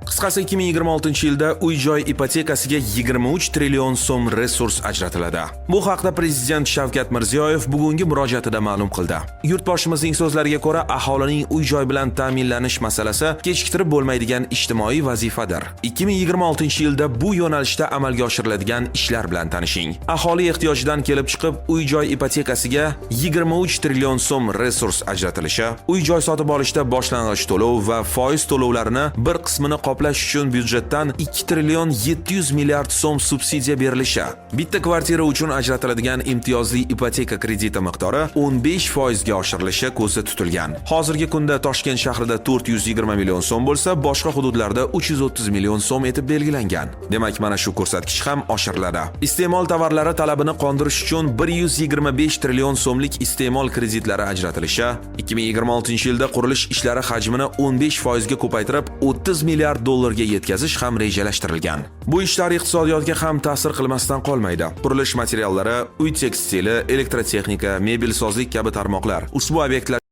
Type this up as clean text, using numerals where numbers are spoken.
Qisqasi 2026-yilda uy-joy ipotekasiga 23 trillion so'm resurs ajratiladi. Bu haqda Prezident Shavkat Mirziyoyev bugungi murojaatida ma'lum qildi. Yurtboshimizning so'zlariga ko'ra, aholining uy-joy bilan ta'minlanish masalasi kechiktirib bo'lmaydigan ijtimoiy vazifadir. 2026-yilda bu yo'nalishda amalga oshiriladigan ishlar bilan tanishing. Aholi ehtiyojidan kelib chiqib, uy-joy ipotekasiga 23 trillion so'm resurs ajratilishi, uy-joy sotib olishda boshlang'ich to'lov va foiz to'lovlarini bir qismini qoplash uchun byudjetdan 2 trillion 700 milliard so'm subsidiya berilishi, bitta kvartira uchun ajratiladigan imtiyozli ipoteka krediti miqdori 15% ga oshirilishi ko'zda tutilgan. Hozirgi kunda Toshkent shahrida 420 million so'm bo'lsa, boshqa hududlarda 330 million so'm etib belgilangan. Demak, mana shu ko'rsatkich ham oshiriladi. Iste'mol tovarlari talabini qondirish uchun 125 trillion so'mlik iste'mol kreditlari ajratilishi, 2026-yilda qurilish ishlari hajmini 15% ga ko'paytirib 30 milliard dollarga yetkazish ham rejalashtirilgan. Bu ishlar iqtisodiyotga ham ta'sir qilmasdan qolmaydi. Qurilish materiallari, uy tekstili, elektrotexnika, mebelsozlik kabi tarmoqlar ushbu obyektlar